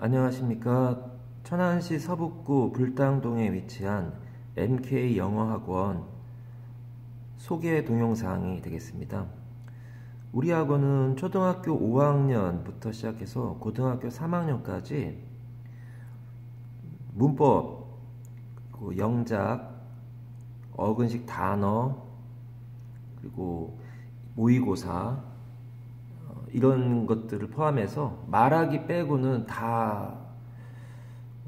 안녕하십니까. 천안시 서북구 불당동에 위치한 MK영어학원 소개 동영상이 되겠습니다. 우리 학원은 초등학교 5학년부터 시작해서 고등학교 3학년까지 문법, 영작, 어근식 단어, 그리고 모의고사 이런 것들을 포함해서 말하기 빼고는 다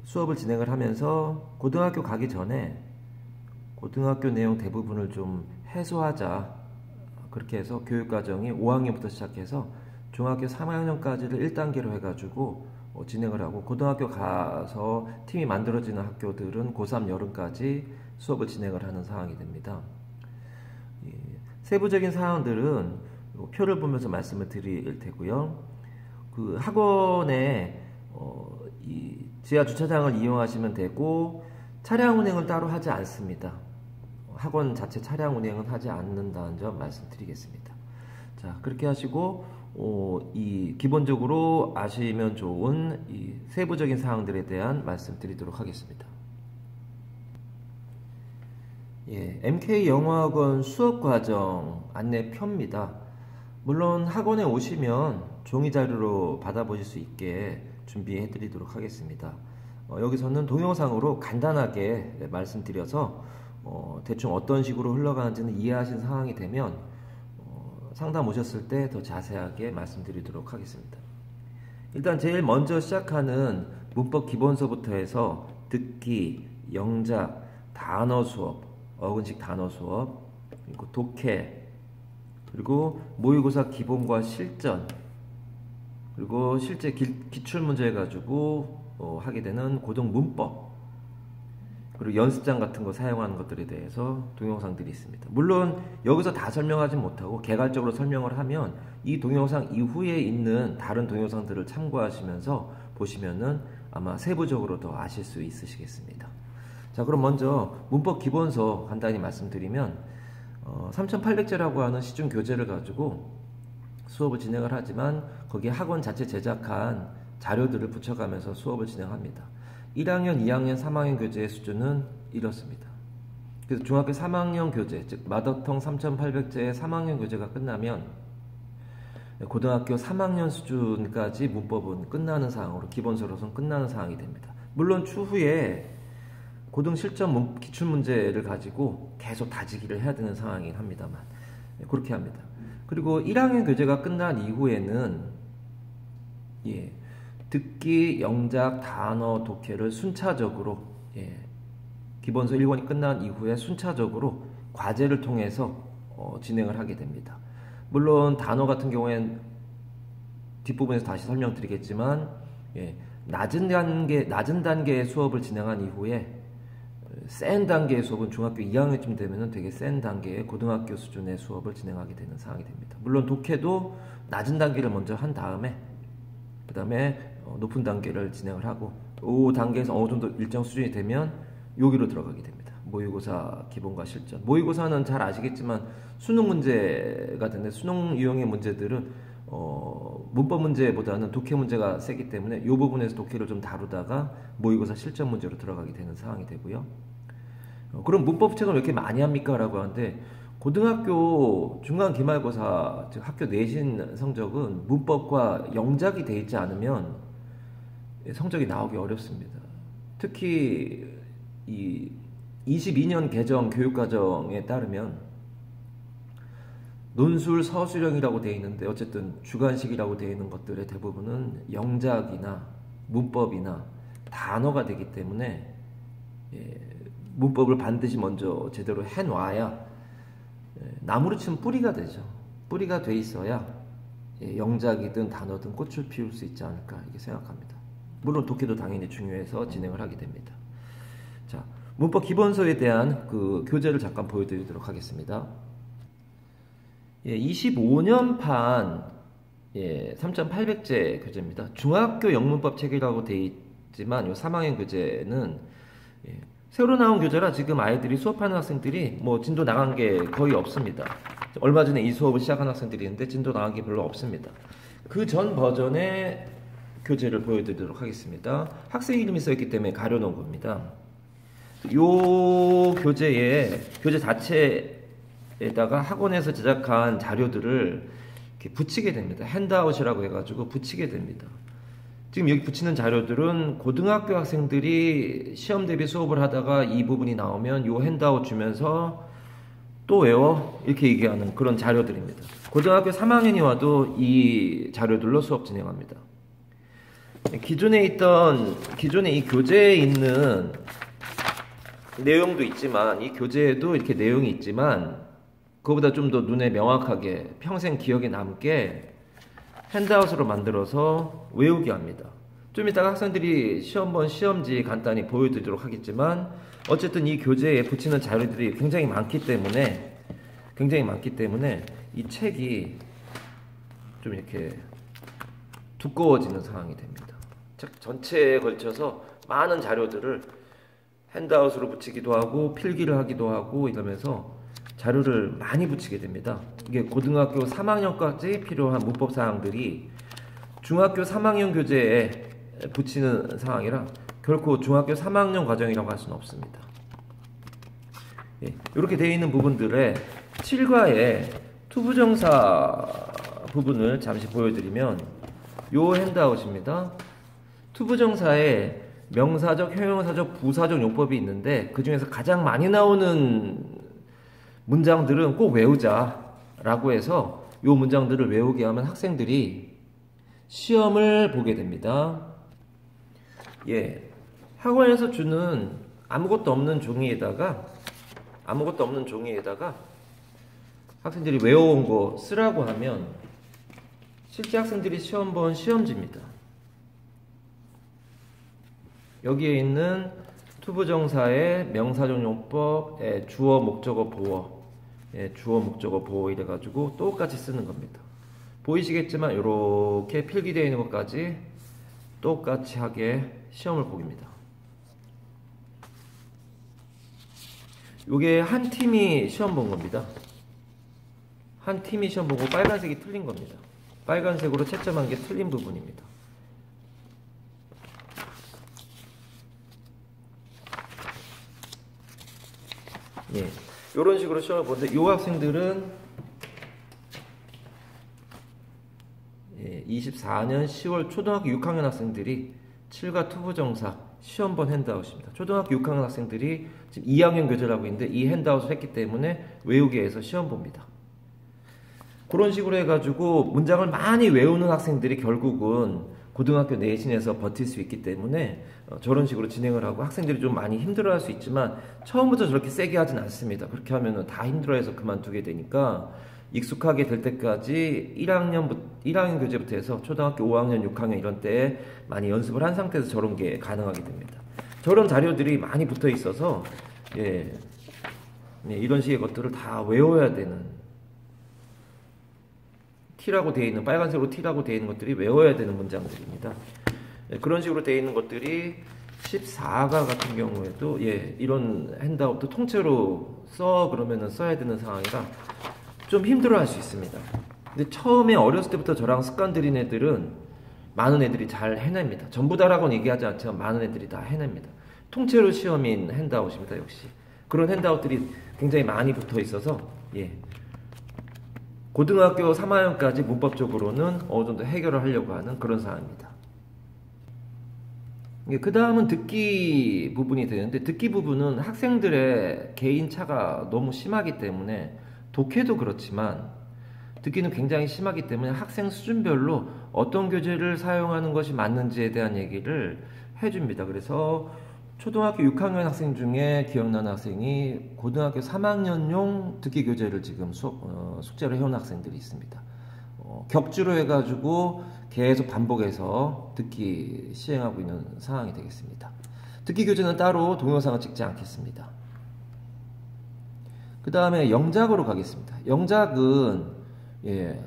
수업을 진행을 하면서 고등학교 가기 전에 고등학교 내용 대부분을 좀 해소하자, 그렇게 해서 교육과정이 5학년부터 시작해서 중학교 3학년까지를 1단계로 해가지고 진행을 하고, 고등학교 가서 팀이 만들어지는 학교들은 고3 여름까지 수업을 진행을 하는 상황이 됩니다. 세부적인 사항들은 표를 보면서 말씀을 드릴 테고요. 그 학원에 이 지하 주차장을 이용하시면 되고, 차량 운행을 따로 하지 않습니다. 학원 자체 차량 운행은 하지 않는다는 점 말씀드리겠습니다. 자, 그렇게 하시고 이 기본적으로 아시면 좋은 이 세부적인 사항들에 대한 말씀드리도록 하겠습니다. MK영어학원 수업과정 안내표입니다. 물론 학원에 오시면 종이자료로 받아보실 수 있게 준비해 드리도록 하겠습니다. 여기서는 동영상으로 간단하게 말씀드려서 대충 어떤 식으로 흘러가는지는 이해하신 상황이 되면 상담 오셨을 때 더 자세하게 말씀드리도록 하겠습니다. 일단 제일 먼저 시작하는 문법 기본서부터 해서 듣기, 영작, 단어 수업, 어근식 단어 수업, 그리고 독해, 그리고 모의고사 기본과 실전, 그리고 실제 기출문제 가지고 하게 되는 고등 문법, 그리고 연습장 같은 거 사용하는 것들에 대해서 동영상들이 있습니다. 물론 여기서 다 설명하지 못하고 개괄적으로 설명을 하면 이 동영상 이후에 있는 다른 동영상들을 참고하시면서 보시면은 아마 세부적으로 더 아실 수 있으시겠습니다. 자, 그럼 먼저 문법 기본서 간단히 말씀드리면 3800제라고 하는 시중 교재를 가지고 수업을 진행을 하지만 거기에 학원 자체 제작한 자료들을 붙여가면서 수업을 진행합니다. 1학년, 2학년, 3학년 교재의 수준은 이렇습니다. 그래서 중학교 3학년 교재, 즉 마더텅 3800제의 3학년 교재가 끝나면 고등학교 3학년 수준까지 문법은 끝나는 상황으로, 기본서로서는 끝나는 상황이 됩니다. 물론 추후에 고등 실전 기출문제를 가지고 계속 다지기를 해야 되는 상황이긴 합니다만 그렇게 합니다. 그리고 1학년 교재가 끝난 이후에는 듣기, 영작, 단어, 독해를 순차적으로 기본서 1권이 끝난 이후에 순차적으로 과제를 통해서 진행을 하게 됩니다. 물론 단어 같은 경우엔 뒷부분에서 다시 설명드리겠지만 낮은 단계의 수업을 진행한 이후에 센 단계의 수업은 중학교 2학년쯤 되면 되게 센 단계의 고등학교 수준의 수업을 진행하게 되는 상황이 됩니다. 물론 독해도 낮은 단계를 먼저 한 다음에 그 다음에 높은 단계를 진행을 하고, 그 단계에서 어느 정도 일정 수준이 되면 여기로 들어가게 됩니다. 모의고사 기본과 실전. 모의고사는 잘 아시겠지만 수능 문제가 되는데, 수능 유형의 문제들은 문법 문제보다는 독해 문제가 세기 때문에 이 부분에서 독해를 좀 다루다가 모의고사 실전 문제로 들어가게 되는 상황이 되고요. 그럼 문법 책을 왜 이렇게 많이 합니까? 라고 하는데, 고등학교 중간 기말고사, 즉 학교 내신 성적은 문법과 영작이 되어 있지 않으면 성적이 나오기 어렵습니다. 특히 이 22년 개정 교육과정에 따르면 논술 서술형이라고 되어 있는데, 어쨌든 주관식이라고 되어 있는 것들의 대부분은 영작이나 문법이나 단어가 되기 때문에 문법을 반드시 먼저 제대로 해놔야 나무로 치면 뿌리가 되죠. 뿌리가 돼 있어야 영작이든 단어든 꽃을 피울 수 있지 않을까 이렇게 생각합니다. 물론 독해도 당연히 중요해서 진행을 하게 됩니다. 자, 문법 기본서에 대한 그 교재를 잠깐 보여드리도록 하겠습니다. 25년판 3800제 교재입니다. 중학교 영문법 책이라고 되어 있지만 이 3학년 교재는 새로 나온 교재라 지금 아이들이 수업하는 학생들이 뭐 진도 나간 게 거의 없습니다. 얼마 전에 이 수업을 시작한 학생들이 있는데 진도 나간 게 별로 없습니다. 그 전 버전의 교재를 보여드리도록 하겠습니다. 학생 이름이 써있기 때문에 가려놓은 겁니다. 요 교재 자체에다가 학원에서 제작한 자료들을 이렇게 붙이게 됩니다. 핸드아웃이라고 해가지고 붙이게 됩니다. 지금 여기 붙이는 자료들은 고등학교 학생들이 시험 대비 수업을 하다가 이 부분이 나오면 요 핸드아웃 주면서 또 외워 이렇게 얘기하는 그런 자료들입니다. 고등학교 3학년이 와도 이 자료들로 수업 진행합니다. 기존에 이 교재에 있는 내용도 있지만, 이 교재에도 이렇게 내용이 있지만, 그거보다 좀 더 눈에 명확하게 평생 기억에 남게 핸드아웃으로 만들어서 외우게 합니다. 좀 이따가 학생들이 시험지 간단히 보여드리도록 하겠지만, 어쨌든 이 교재에 붙이는 자료들이 굉장히 많기 때문에 이 책이 좀 이렇게 두꺼워지는 상황이 됩니다. 책 전체에 걸쳐서 많은 자료들을 핸드아웃으로 붙이기도 하고 필기를 하기도 하고 이러면서 자료를 많이 붙이게 됩니다. 이게 고등학교 3학년까지 필요한 문법 사항들이 중학교 3학년 교재에 붙이는 상황이라 결코 중학교 3학년 과정이라고 할 수는 없습니다. 예, 이렇게 되어 있는 부분들의 7과의 투부정사 부분을 잠시 보여드리면 요 핸드아웃입니다. 투부정사에 명사적, 형용사적, 부사적 용법이 있는데 그 중에서 가장 많이 나오는 문장들은 꼭 외우자라고 해서 요 문장들을 외우게 하면 학생들이 시험을 보게 됩니다. 예, 학원에서 주는 아무것도 없는 종이에다가 학생들이 외워온 거 쓰라고 하면 실제 학생들이 시험 본 시험지입니다. 여기에 있는 투부정사의 명사적 용법, 주어, 목적어, 보어 이래가지고 똑같이 쓰는 겁니다. 보이시겠지만 이렇게 필기되어 있는 것까지 똑같이 하게 시험을 보깁니다. 요게 한 팀이 시험 본 겁니다. 한 팀이 시험 보고 빨간색이 틀린 겁니다. 빨간색으로 채점한 게 틀린 부분입니다. 예, 이런 식으로 시험을 보는데 이 학생들은 24년 10월 초등학교 6학년 학생들이 7과 투부정사 시험 본 핸드아웃입니다. 초등학교 6학년 학생들이 지금 2학년 교재를 하고 있는데 이 핸드아웃을 했기 때문에 외우게 해서 시험 봅니다. 그런 식으로 해가지고 문장을 많이 외우는 학생들이 결국은 고등학교 내신에서 버틸 수 있기 때문에 저런 식으로 진행을 하고 학생들이 좀 많이 힘들어할 수 있지만 처음부터 저렇게 세게 하진 않습니다. 그렇게 하면 다 힘들어해서 그만두게 되니까 익숙하게 될 때까지 1학년 교재부터 해서 초등학교 5학년, 6학년 이런 때에 많이 연습을 한 상태에서 저런 게 가능하게 됩니다. 저런 자료들이 많이 붙어 있어서 이런 식의 것들을 다 외워야 되는 T라고 되어 있는 빨간색으로 T라고 되어 있는 것들이 외워야 되는 문장들입니다. 그런 식으로 되어 있는 것들이 14가 같은 경우에도 이런 핸드아웃도 통째로 그러면은 써야 되는 상황이라 좀 힘들어할 수 있습니다. 근데 처음에 어렸을 때부터 저랑 습관 들인 애들은 많은 애들이 잘 해냅니다. 전부 다라고는 얘기하지 않지만 많은 애들이 다 해냅니다. 통째로 시험인 핸드아웃입니다. 역시 그런 핸드아웃들이 굉장히 많이 붙어 있어서 고등학교 3학년까지 문법적으로는 어느 정도 해결을 하려고 하는 그런 사항입니다. 그 다음은 듣기 부분이 되는데 듣기 부분은 학생들의 개인차가 너무 심하기 때문에 독해도 그렇지만 듣기는 굉장히 심하기 때문에 학생 수준별로 어떤 교재를 사용하는 것이 맞는지에 대한 얘기를 해줍니다. 그래서 초등학교 6학년 학생 중에 기억나는 학생이 고등학교 3학년용 듣기 교재를 지금 숙제로 해온 학생들이 있습니다. 격주로 해가지고 계속 반복해서 듣기 시행하고 있는 상황이 되겠습니다. 듣기 교재는 따로 동영상을 찍지 않겠습니다. 그 다음에 영작으로 가겠습니다. 영작은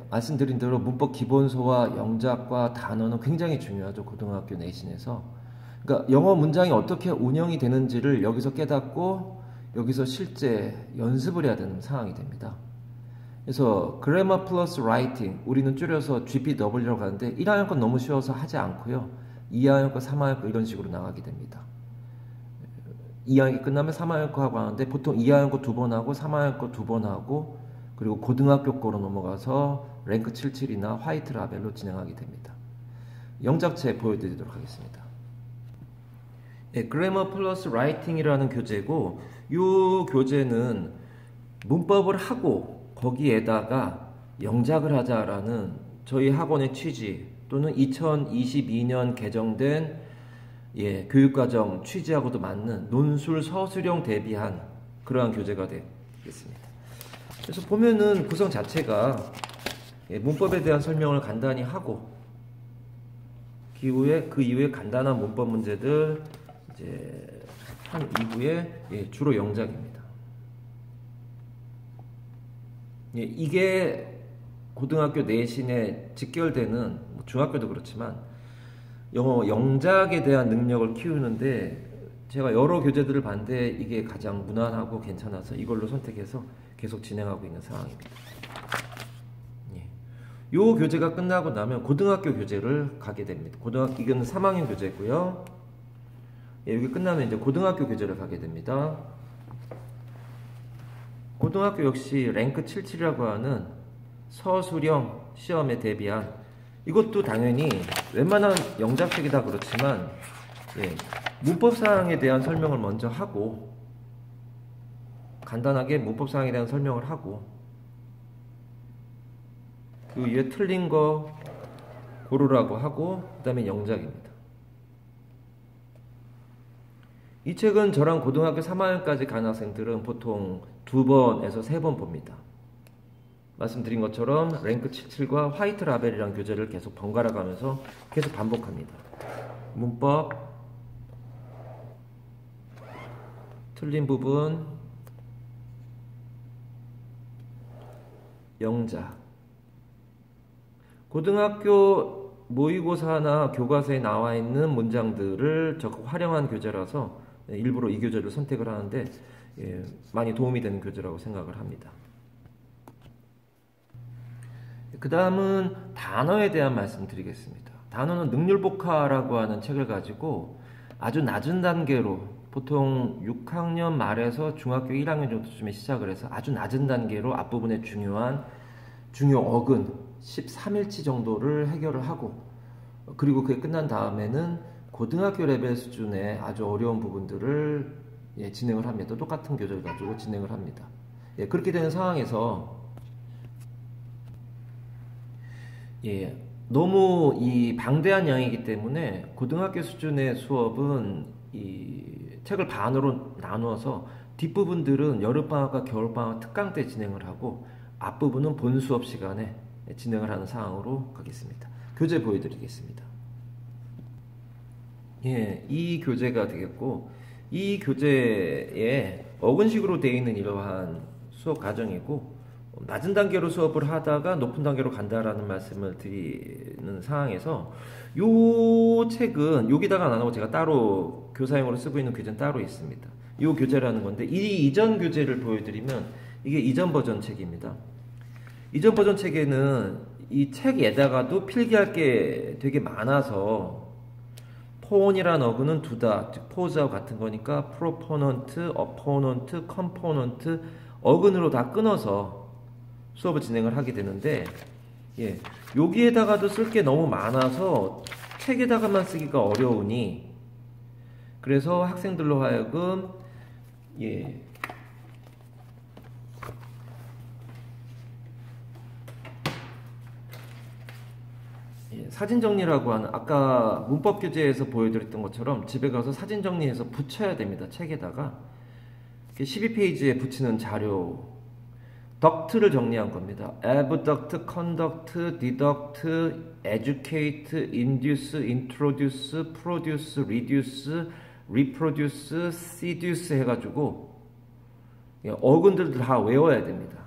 말씀드린 대로 문법 기본소와 영작과 단어는 굉장히 중요하죠. 고등학교 내신에서. 그러니까 영어 문장이 어떻게 운영이 되는지를 여기서 깨닫고 여기서 실제 연습을 해야 되는 상황이 됩니다. 그래서 Grammar Plus Writing, 우리는 줄여서 GPW라고 하는데 1학년 건 너무 쉬워서 하지 않고요. 2학년 거, 3학년 거 이런 식으로 나가게 됩니다. 2학년이 끝나면 3학년 거 하고 하는데 보통 2학년 거 2번 하고 3학년 거 2번 하고 그리고 고등학교 거로 넘어가서 랭크 77이나 화이트 라벨로 진행하게 됩니다. 영작체 보여드리도록 하겠습니다. 예, Grammar Plus Writing이라는 교재고 이 교재는 문법을 하고 거기에다가 영작을 하자라는 저희 학원의 취지 또는 2022년 개정된 교육과정 취지하고도 맞는 논술 서술형 대비한 그러한 교재가 되겠습니다. 그래서 보면은 구성 자체가 문법에 대한 설명을 간단히 하고 그 이후에 간단한 문법 문제들 이제 한 이후에 주로 영작입니다. 이게 고등학교 내신에 직결되는 중학교도 그렇지만 영어 영작에 대한 능력을 키우는데 제가 여러 교재들을 봤는데 이게 가장 무난하고 괜찮아서 이걸로 선택해서 계속 진행하고 있는 상황입니다. 이 교재가 끝나고 나면 고등학교 교재를 가게 됩니다. 이건 3학년 교재고요. 여기 끝나면 이제 고등학교 교재를 가게 됩니다. 고등학교 역시 랭크 77이라고 하는 서술형 시험에 대비한 이것도 당연히 웬만한 영작책이다 그렇지만 문법사항에 대한 설명을 먼저 하고 간단하게 문법사항에 대한 설명을 하고 그 위에 틀린 거 고르라고 하고 그 다음에 영작입니다. 이 책은 저랑 고등학교 3학년까지 간 학생들은 보통 2번에서 3번 봅니다. 말씀드린 것처럼 랭크 77과 화이트 라벨이라는 교재를 계속 번갈아 가면서 계속 반복합니다. 문법, 틀린 부분, 영작. 고등학교 모의고사나 교과서에 나와 있는 문장들을 적극 활용한 교재라서 일부러 이 교재를 선택을 하는데 많이 도움이 되는 교재라고 생각을 합니다. 그 다음은 단어에 대한 말씀 드리겠습니다. 단어는 능률복화라고 하는 책을 가지고 아주 낮은 단계로 보통 6학년 말에서 중학교 1학년 정도쯤에 시작을 해서 아주 낮은 단계로 앞부분에 중요 어근 13일치 정도를 해결을 하고 그리고 그게 끝난 다음에는 고등학교 레벨 수준의 아주 어려운 부분들을 진행을 합니다. 똑같은 교재를 가지고 진행을 합니다. 그렇게 되는 상황에서 너무 이 방대한 양이기 때문에 고등학교 수준의 수업은 이 책을 반으로 나누어서 뒷부분들은 여름방학과 겨울방학 특강 때 진행을 하고 앞부분은 본 수업 시간에 진행을 하는 상황으로 가겠습니다. 교재 보여드리겠습니다. 이 교재가 되겠고 이 교재에 어근식으로 되어 있는 이러한 수업 과정이고 낮은 단계로 수업을 하다가 높은 단계로 간다라는 말씀을 드리는 상황에서 이 책은 여기다가 안 하고 제가 따로 교사용으로 쓰고 있는 교재는 따로 있습니다. 이 교재라는 건데 이 이전 교재를 보여드리면 이게 이전 버전 책입니다. 이전 버전 책에는 이 책에다가도 필기할 게 되게 많아서 폰이란 어근은 두다, 즉 포즈하고 같은 거니까 프로포넌트, 어포넌트, 컴포넌트 어근으로 다 끊어서 수업을 진행을 하게 되는데 여기에다가도 쓸 게 너무 많아서 책에다가만 쓰기가 어려우니 그래서 학생들로 하여금 사진 정리라고 하는 아까 문법 교재에서 보여드렸던 것처럼 집에 가서 사진 정리해서 붙여야 됩니다. 책에다가 12페이지에 붙이는 자료 덕트를 정리한 겁니다. abduct, conduct, deduct, educate, induce, introduce, produce, reduce, reproduce, seduce 해가지고 어근들 다 외워야 됩니다.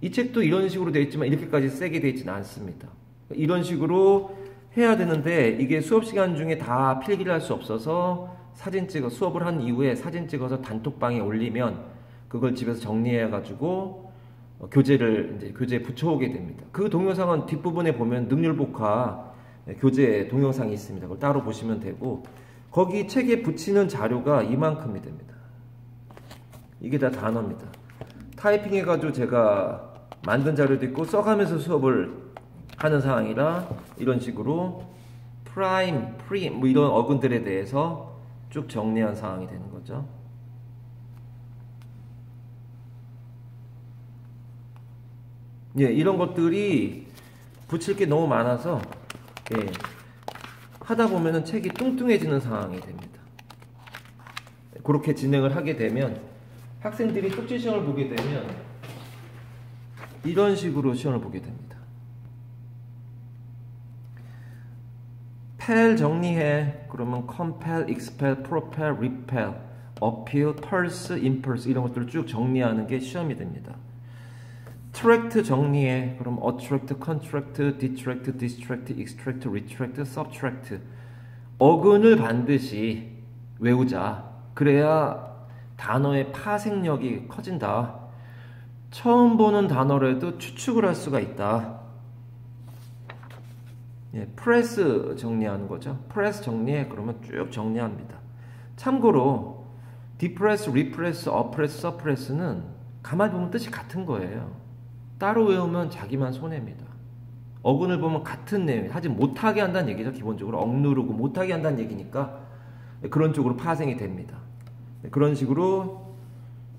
이 책도 이런 식으로 되어 있지만 이렇게까지 세게 되어 있지는 않습니다. 이런 식으로 해야 되는데 이게 수업 시간 중에 다 필기를 할 수 없어서 사진 찍어 수업을 한 이후에 사진 찍어서 단톡방에 올리면 그걸 집에서 정리해 가지고 교재를 이제 교재에 붙여오게 됩니다. 그 동영상은 뒷부분에 보면 능률복화 교재 동영상이 있습니다. 그걸 따로 보시면 되고, 거기 책에 붙이는 자료가 이만큼이 됩니다. 이게 다 단어입니다. 타이핑 해가지고 제가 만든 자료도 있고 써가면서 수업을 하는 상황이라 이런 식으로 프라임, 프림 뭐 이런 어근들에 대해서 쭉 정리한 상황이 되는 거죠. 예, 이런 것들이 붙일 게 너무 많아서 예, 하다 보면은 책이 뚱뚱해지는 상황이 됩니다. 그렇게 진행을 하게 되면 학생들이 쪽지 시험을 보게 되면 이런 식으로 시험을 보게 됩니다. 펠 정리해. 그러면 compel, expel, propel, repel, appeal, pulse, impulse 이런 것들을 쭉 정리하는 게 시험이 됩니다. 트랙트 정리해. 그럼 attract, contract, detract, distract, extract, retract, subtract. 어근을 반드시 외우자. 그래야 단어의 파생력이 커진다. 처음 보는 단어라도 추측을 할 수가 있다. 예, 프레스 정리하는 거죠. 프레스 정리해. 그러면 쭉 정리합니다. 참고로 디프레스, 리프레스, 어프레스, 서프레스는 가만히 보면 뜻이 같은 거예요. 따로 외우면 자기만 손해입니다. 어근을 보면 같은 내용, 하지만 못하게 한다는 얘기죠. 기본적으로 억누르고 못하게 한다는 얘기니까 그런 쪽으로 파생이 됩니다. 그런 식으로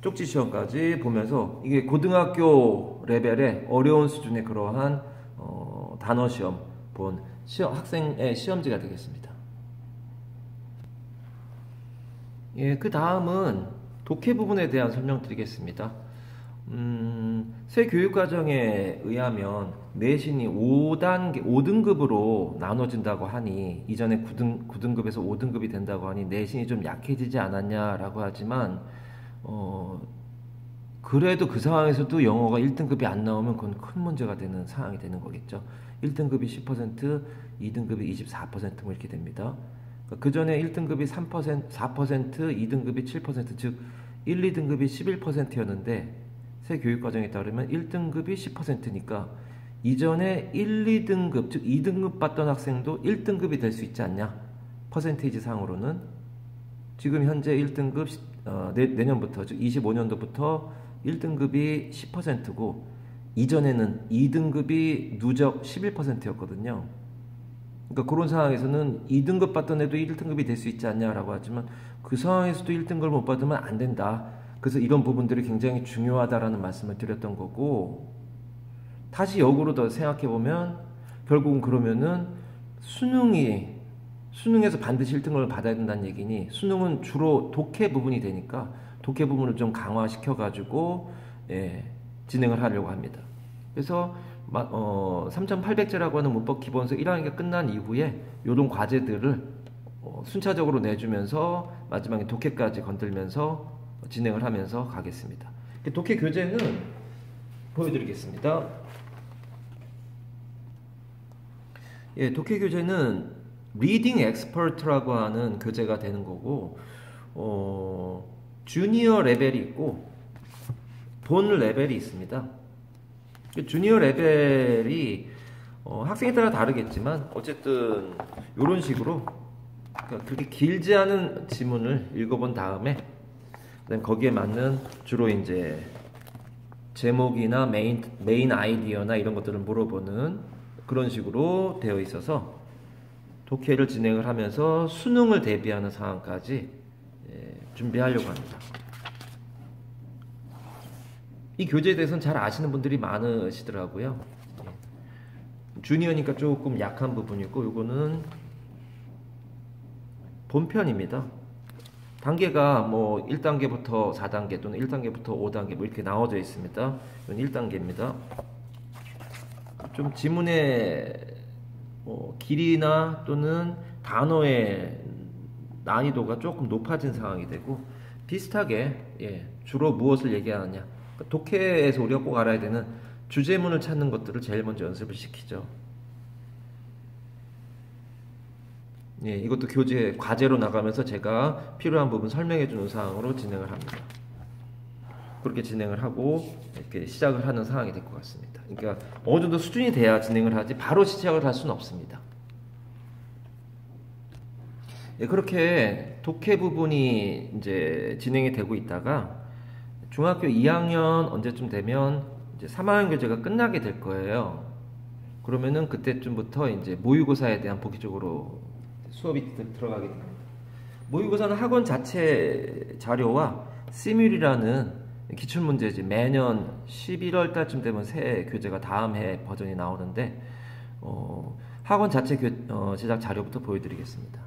쪽지 시험까지 보면서 이게 고등학교 레벨의 어려운 수준의 그러한 단어 시험 본 학생의 시험지가 되겠습니다. 예, 그 다음은 독해 부분에 대한 설명드리겠습니다. 새 교육과정에 의하면 내신이 5등급으로 나눠진다고 하니, 이전에 9등급에서 5등급이 된다고 하니 내신이 좀 약해지지 않았냐라고 하지만 그래도 그 상황에서도 영어가 1등급이 안 나오면 그건 큰 문제가 되는 상황이 되는 거겠죠. 1등급이 10%, 2등급이 24% 뭐 이렇게 됩니다. 그 전에 1등급이 3%, 4%, 2등급이 7%, 즉 1, 2등급이 11%였는데 새 교육과정에 따르면 1등급이 10%니까 이전에 1, 2등급, 즉 2등급 받던 학생도 1등급이 될 수 있지 않냐? 퍼센테이지 상으로는 지금 현재 1등급 내년부터, 즉 25년도부터 1등급이 10%고 이전에는 2등급이 누적 11%였거든요. 그러니까 그런 상황에서는 2등급 받던 애도 1등급이 될 수 있지 않냐라고 하지만 그 상황에서도 1등급을 못 받으면 안 된다. 그래서 이런 부분들이 굉장히 중요하다라는 말씀을 드렸던 거고, 다시 역으로 더 생각해보면 결국은 그러면은 수능에서 반드시 1등급을 받아야 된다는 얘기니, 수능은 주로 독해 부분이 되니까 독해 부분을 좀 강화시켜가지고 진행을 하려고 합니다. 그래서 3,800제라고 하는 문법 기본서 1학기가 끝난 이후에 이런 과제들을 순차적으로 내주면서 마지막에 독해까지 건들면서 진행을 하면서 가겠습니다. 독해 교재는 보여드리겠습니다. 예, 독해 교재는 리딩 엑스퍼트라고 하는 교재가 되는 거고, 주니어 레벨이 있고 본 레벨이 있습니다. 주니어 레벨이 학생에 따라 다르겠지만 어쨌든 이런 식으로 그렇게 길지 않은 지문을 읽어본 다음에 그다음에 거기에 맞는 주로 이제 제목이나 메인 아이디어나 이런 것들을 물어보는 그런 식으로 되어 있어서 독해를 진행을 하면서 수능을 대비하는 상황까지 준비하려고 합니다. 이 교재에 대해서는 잘 아시는 분들이 많으시더라고요. 주니어니까 조금 약한 부분이고, 이거는 본편입니다. 단계가 뭐 1단계부터 4단계 또는 1단계부터 5단계 뭐 이렇게 나눠져 있습니다. 이건 1단계입니다. 좀 지문의 길이나 또는 단어의 난이도가 조금 높아진 상황이 되고, 비슷하게 주로 무엇을 얘기하느냐, 독해에서 우리가 꼭 알아야 되는 주제문을 찾는 것들을 제일 먼저 연습을 시키죠. 이것도 교재 과제로 나가면서 제가 필요한 부분 설명해 주는 사항으로 진행을 합니다. 그렇게 진행을 하고 이렇게 시작을 하는 상황이 될 것 같습니다. 그러니까 어느 정도 수준이 돼야 진행을 하지 바로 시작을 할 수는 없습니다. 예, 그렇게 독해 부분이 이제 진행이 되고 있다가 중학교 2학년 언제쯤 되면 이제 3학년 교재가 끝나게 될 거예요. 그러면은 그때쯤부터 이제 모의고사에 대한 본격적으로 수업이 들어가게 됩니다. 모의고사는 학원 자체 자료와 시뮬이라는 기출문제지 매년 11월 달쯤 되면 새 교재가 다음 해 버전이 나오는데 학원 자체 제작 자료부터 보여드리겠습니다.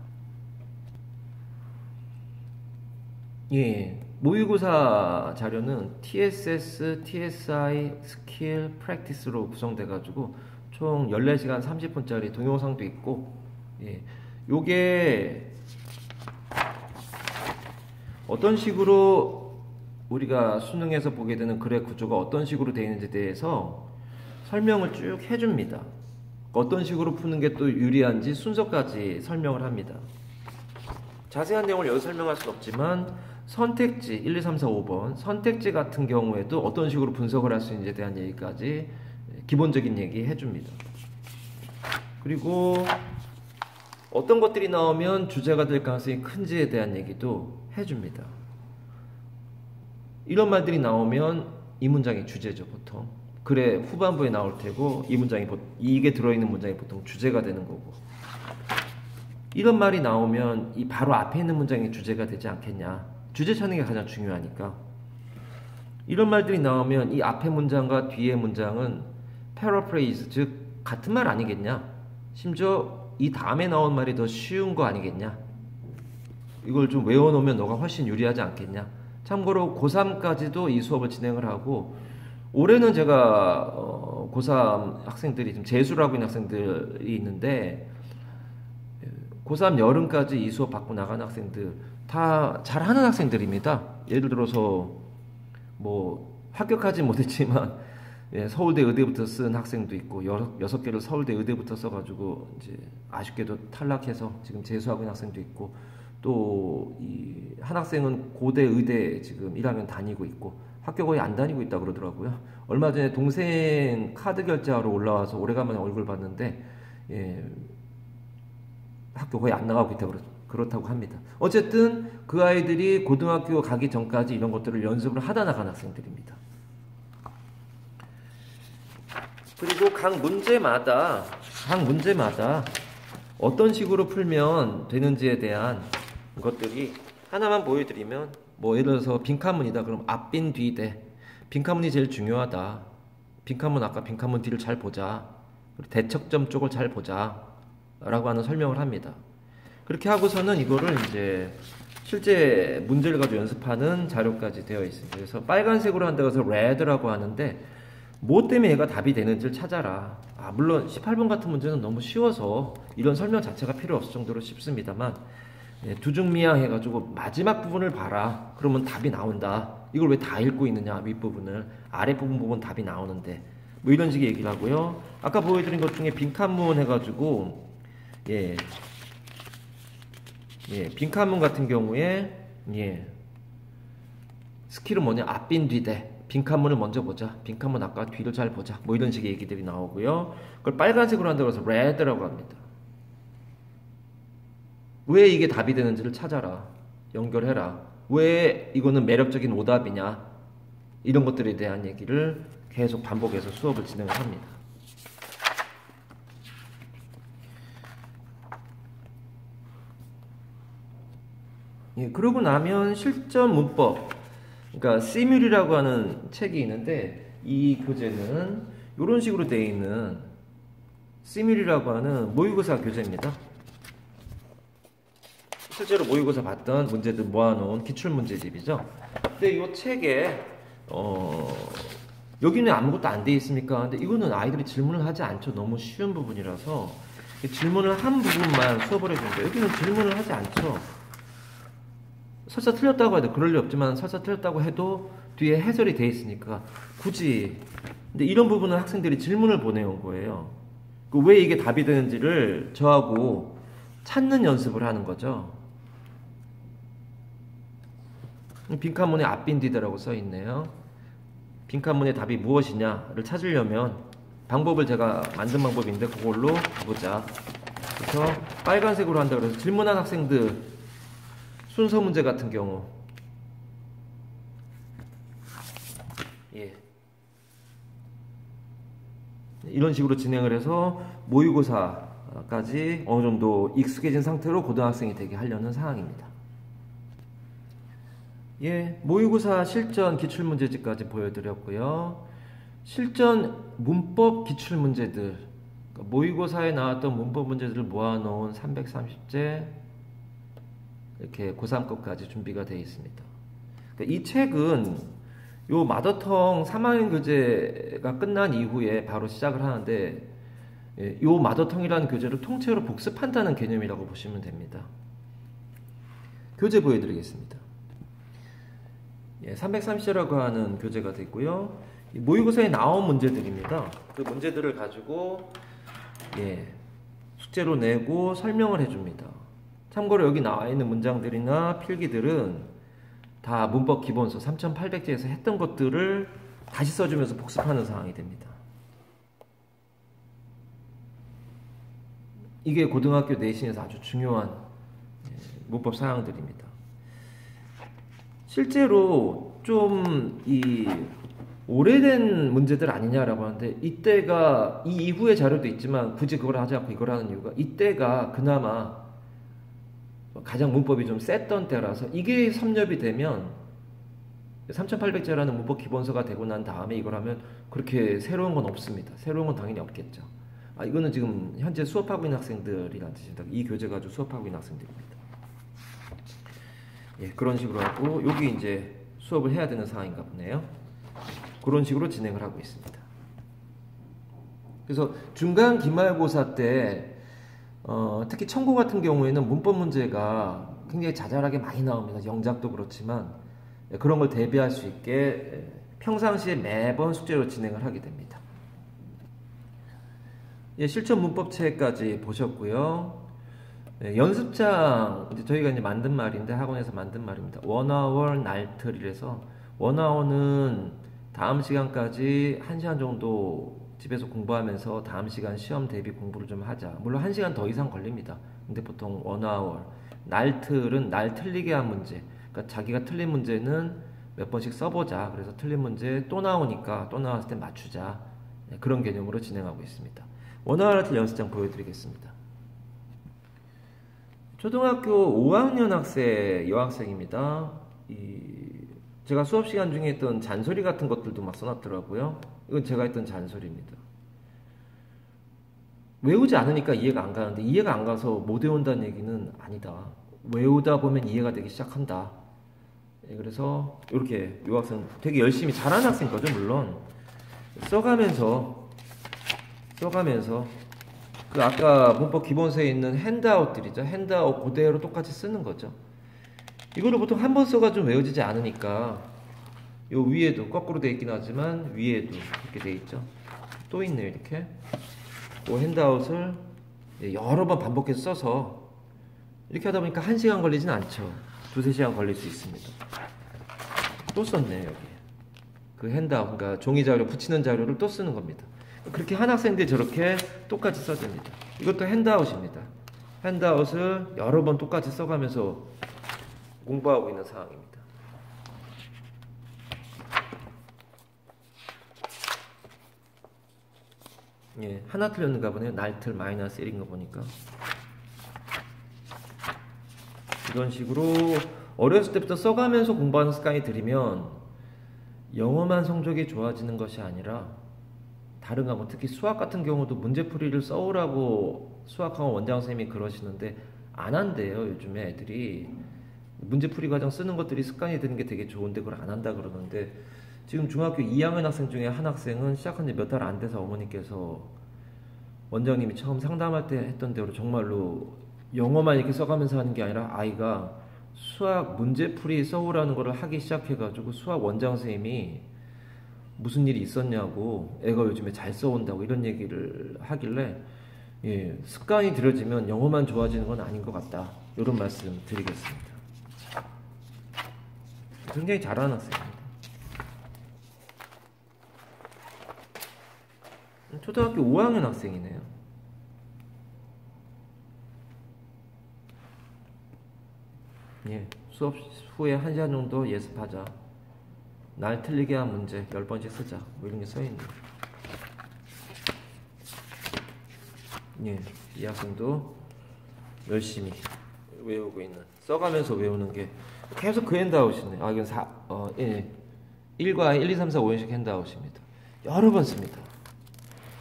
예, 모의고사 자료는 TSS, TSI, 스킬, 프랙티스로 구성돼 가지고 총 14시간 30분짜리 동영상도 있고, 예, 요게 어떤 식으로 우리가 수능에서 보게 되는 글의 구조가 어떤 식으로 되어 있는지에 대해서 설명을 쭉 해줍니다. 어떤 식으로 푸는 게 또 유리한지 순서까지 설명을 합니다. 자세한 내용을 여기 설명할 수는 없지만 선택지 1, 2, 3, 4, 5번 선택지 같은 경우에도 어떤 식으로 분석을 할 수 있는지에 대한 얘기까지 기본적인 얘기 해줍니다. 그리고 어떤 것들이 나오면 주제가 될 가능성이 큰지에 대한 얘기도 해줍니다. 이런 말들이 나오면 이 문장이 주제죠, 보통. 글의 후반부에 나올 테고 이게 들어있는 문장이 보통 주제가 되는 거고, 이런 말이 나오면 이 바로 앞에 있는 문장이 주제가 되지 않겠냐. 주제 찾는 게 가장 중요하니까. 이런 말들이 나오면 이 앞에 문장과 뒤에 문장은 패러프레이즈, 즉 같은 말 아니겠냐. 심지어 이 다음에 나온 말이 더 쉬운 거 아니겠냐. 이걸 좀 외워놓으면 너가 훨씬 유리하지 않겠냐. 참고로 고3까지도 이 수업을 진행을 하고, 올해는 제가 고3 학생들이 지금 재수를 하고 있는 학생들이 있는데, 고3 여름까지 이 수업 받고 나간 학생들 다 잘하는 학생들입니다. 예를 들어서 뭐 합격하지 못했지만 서울대 의대부터 쓴 학생도 있고 6개를 서울대 의대부터 써가지고 이제 아쉽게도 탈락해서 지금 재수하고 있는 학생도 있고, 또 이 한 학생은 고대 의대 지금 1학년 다니고 있고 학교 거의 안 다니고 있다 그러더라고요. 얼마 전에 동생 카드 결제하러 올라와서 오래간만에 얼굴 봤는데 학교 거의 안 나가고 있다고 그렇다고 합니다. 어쨌든 그 아이들이 고등학교 가기 전까지 이런 것들을 연습을 하다 나간 학생들입니다. 그리고 각 문제마다 어떤 식으로 풀면 되는지에 대한 것들이 하나만 보여드리면, 뭐 예를 들어서 빈칸문이다 그럼 앞빈 뒤대, 빈칸문이 제일 중요하다. 아까 빈칸문 뒤를 잘 보자. 대척점 쪽을 잘 보자 라고 하는 설명을 합니다. 그렇게 하고서는 이거를 이제 실제 문제를 가지고 연습하는 자료까지 되어 있습니다. 그래서 빨간색으로 한다고 해서 red라고 하는데, 뭐 때문에 얘가 답이 되는지를 찾아라. 물론 18번 같은 문제는 너무 쉬워서 이런 설명 자체가 필요 없을 정도로 쉽습니다만, 두중미양 해가지고 마지막 부분을 봐라. 그러면 답이 나온다. 이걸 왜 다 읽고 있느냐, 윗부분을. 아랫부분 답이 나오는데. 뭐 이런 식의 얘기를 하고요. 아까 보여드린 것 중에 빈칸문 해가지고, 빈칸문 같은 경우에, 스킬은 뭐냐, 앞빈 뒤대. 빈칸문을 먼저 보자. 빈칸문 아까 뒤를 잘 보자. 뭐 이런 식의 얘기들이 나오고요. 그걸 빨간색으로 한다고 해서 red라고 합니다. 왜 이게 답이 되는지를 찾아라. 연결해라. 왜 이거는 매력적인 오답이냐. 이런 것들에 대한 얘기를 계속 반복해서 수업을 진행을 합니다. 그러고 나면 실전 문법, 그러니까 시뮬이라고 하는 책이 있는데, 이 교재는 이런 식으로 되어 있는 시뮬이라고 하는 모의고사 교재입니다. 실제로 모의고사 봤던 문제들 모아놓은 기출문제집이죠. 근데 이 책에 여기는 아무것도 안 돼 있습니까? 근데 이거는 아이들이 질문을 하지 않죠. 너무 쉬운 부분이라서 질문을 한 부분만 수업을 해주는데, 여기는 질문을 하지 않죠. 설사 틀렸다고 해도, 그럴 리 없지만 설사 틀렸다고 해도 뒤에 해설이 돼 있으니까 굳이. 근데 이런 부분은 학생들이 질문을 보내온 거예요. 왜 이게 답이 되는지를 저하고 찾는 연습을 하는 거죠. 빈칸문에 앞빈 뒤대라고 써 있네요. 빈칸문의 답이 무엇이냐를 찾으려면 방법을 제가 만든 방법인데 그걸로 보자. 그래서 빨간색으로 한다 그래서 질문한 학생들 순서 문제 같은 경우 이런 식으로 진행을 해서 모의고사까지 어느 정도 익숙해진 상태로 고등학생이 되게 하려는 상황입니다. 모의고사 실전 기출문제집까지 보여드렸고요. 실전 문법 기출문제들, 그러니까 모의고사에 나왔던 문법 문제들을 모아놓은 330제 이렇게 고3급까지 준비가 되어 있습니다. 그러니까 이 책은 요 마더텅 3학년 교재가 끝난 이후에 바로 시작을 하는데 요 마더텅이라는 교재를 통째로 복습한다는 개념이라고 보시면 됩니다. 교재 보여드리겠습니다. 330제라고 하는 교재가 됐고요. 모의고사에 나온 문제들입니다. 그 문제들을 가지고 숙제로 내고 설명을 해줍니다. 참고로 여기 나와 있는 문장들이나 필기들은 다 문법 기본서 3800제에서 했던 것들을 다시 써주면서 복습하는 상황이 됩니다. 이게 고등학교 내신에서 아주 중요한 문법 사항들입니다. 실제로 좀 오래된 문제들 아니냐라고 하는데 이때가 이 이후의 자료도 있지만 굳이 그걸 하지 않고 이걸 하는 이유가 이때가 그나마 가장 문법이 좀 셌던 때라서 이게 섭렵이 되면 3800제라는 문법 기본서가 되고 난 다음에 이걸 하면 그렇게 새로운 건 없습니다. 새로운 건 당연히 없겠죠. 이거는 지금 현재 수업하고 있는 학생들이란 뜻입니다. 이 교재 가지고 수업하고 있는 학생들입니다. 그런 식으로 하고 여기 이제 수업을 해야 되는 상황인가 보네요. 그런 식으로 진행을 하고 있습니다. 그래서 중간 기말고사 때 특히 청고 같은 경우에는 문법 문제가 굉장히 자잘하게 많이 나옵니다. 영작도 그렇지만 그런 걸 대비할 수 있게 평상시에 매번 숙제로 진행을 하게 됩니다. 실전 문법책까지 보셨고요. 연습장, 저희가 이제 만든 말인데 학원에서 만든 말입니다. 원아워 날틀이라서 원아워는 다음 시간까지 1시간 정도 집에서 공부하면서 다음 시간 시험 대비 공부를 좀 하자. 물론 1시간 더 이상 걸립니다. 근데 보통 원아워. 날틀은 날 틀리게 한 문제. 그러니까 자기가 틀린 문제는 몇 번씩 써보자. 그래서 틀린 문제 또 나오니까 또 나왔을 때 맞추자. 그런 개념으로 진행하고 있습니다. 원아워 날틀 연습장 보여드리겠습니다. 초등학교 5학년 학생, 여학생입니다. 제가 수업 시간 중에 했던 잔소리 같은 것들도 막 써놨더라고요. 이건 제가 했던 잔소리입니다. 외우지 않으니까 이해가 안 가는데 이해가 안 가서 못 외운다는 얘기는 아니다. 외우다 보면 이해가 되기 시작한다. 그래서 이렇게 이 학생 되게 열심히 잘하는 학생 거죠, 물론. 써가면서 그 아까 문법 기본서에 있는 핸드아웃들이죠. 핸드아웃 그대로 똑같이 쓰는 거죠. 이거를 보통 한 번 써가 좀 외워지지 않으니까 요 위에도 거꾸로 되어 있긴 하지만 위에도 이렇게 되어 있죠. 또 있네요. 이렇게 그 핸드아웃을 여러 번 반복해서 써서 이렇게 하다 보니까 1시간 걸리진 않죠. 2-3시간 걸릴 수 있습니다. 또 썼네요. 여기 그 핸드아웃, 그러니까 종이 자료 붙이는 자료를 또 쓰는 겁니다. 그렇게 한 학생들이 저렇게 똑같이 써줍니다. 이것도 핸드아웃입니다. 핸드아웃을 여러 번 똑같이 써가면서 공부하고 있는 상황입니다. 하나 틀렸는가 보네요. 날틀 마이너스 1인가 보니까. 이런 식으로 어렸을 때부터 써가면서 공부하는 습관이 들이면 영어만 성적이 좋아지는 것이 아니라 다른 과목, 특히 수학 같은 경우도 문제풀이를 써오라고 수학학원 원장 선생님이 그러시는데 안 한대요. 요즘에 애들이 문제풀이 과정 쓰는 것들이 습관이 되는 게 되게 좋은데 그걸 안 한다 그러는데 지금 중학교 2학년 학생 중에 한 학생은 시작한 지 몇 달 안 돼서 어머니께서 원장님이 처음 상담할 때 했던 대로 정말로 영어만 이렇게 써가면서 하는 게 아니라 아이가 수학 문제풀이 써오라는 걸 하기 시작해가지고 수학 원장 선생님이 무슨 일이 있었냐고 애가 요즘에 잘 써온다고 이런 얘기를 하길래 습관이 들여지면 영어만 좋아지는 건 아닌 것 같다. 이런 말씀 드리겠습니다. 굉장히 잘하는 학생입니다. 초등학교 5학년 학생이네요. 예, 수업 후에 1시간 정도 예습하자. 날 틀리게 한 문제 10번씩 쓰자. 뭐 이런 게 써있네요. 예, 이 학생도 열심히 외우고 있는, 써가면서 외우는 게 계속 그 핸드아웃이네. 아, 이건 1과 1, 2, 3, 4, 5연식 핸드아웃입니다. 여러 번 씁니다.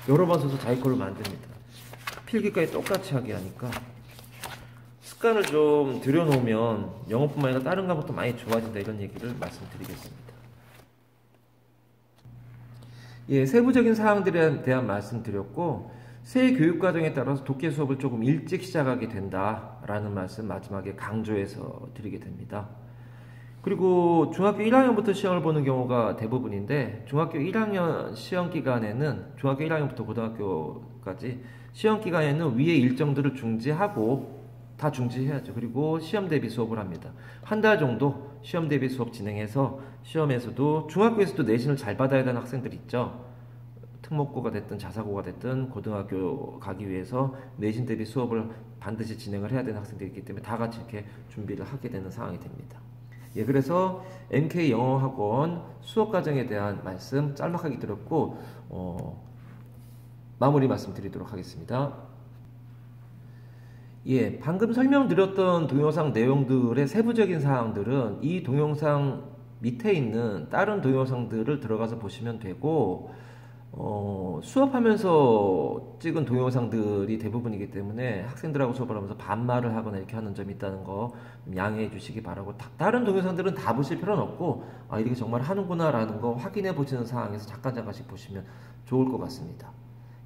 여러 번 써서 자기 걸로 만듭니다. 필기까지 똑같이 하게 하니까 습관을 좀 들여놓으면 영어뿐만 아니라 다른 과목도 많이 좋아진다, 이런 얘기를 말씀드리겠습니다. 예, 세부적인 사항들에 대한 말씀드렸고, 새 교육과정에 따라서 독해 수업을 조금 일찍 시작하게 된다라는 말씀 마지막에 강조해서 드리게 됩니다. 그리고 중학교 1학년부터 시험을 보는 경우가 대부분인데, 중학교 1학년 시험 기간에는, 중학교 1학년부터 고등학교까지 시험 기간에는 위의 일정들을 중지하고, 다 중지해야죠. 그리고 시험 대비 수업을 합니다. 한 달 정도 시험 대비 수업 진행해서 시험에서도, 중학교에서도 내신을 잘 받아야 되는 학생들 있죠. 특목고가 됐든 자사고가 됐든 고등학교 가기 위해서 내신 대비 수업을 반드시 진행을 해야 되는 학생들이 있기 때문에 다 같이 이렇게 준비를 하게 되는 상황이 됩니다. 예, 그래서 MK 영어학원 수업 과정에 대한 말씀 짤막하게 드렸고, 마무리 말씀드리도록 하겠습니다. 예, 방금 설명드렸던 동영상 내용들의 세부적인 사항들은 이 동영상 밑에 있는 다른 동영상들을 들어가서 보시면 되고, 수업하면서 찍은 동영상들이 대부분이기 때문에 학생들하고 수업을 하면서 반말을 하거나 이렇게 하는 점이 있다는 거 양해해 주시기 바라고, 다른 동영상들은 다 보실 필요는 없고, 아, 이렇게 정말 하는구나 라는 거 확인해 보시는 상황에서 잠깐씩 보시면 좋을 것 같습니다.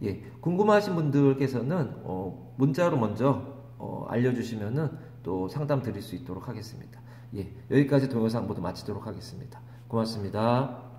예, 궁금하신 분들께서는 문자로 먼저 알려주시면은 또 상담 드릴 수 있도록 하겠습니다. 예, 여기까지 동영상 모두 마치도록 하겠습니다. 고맙습니다.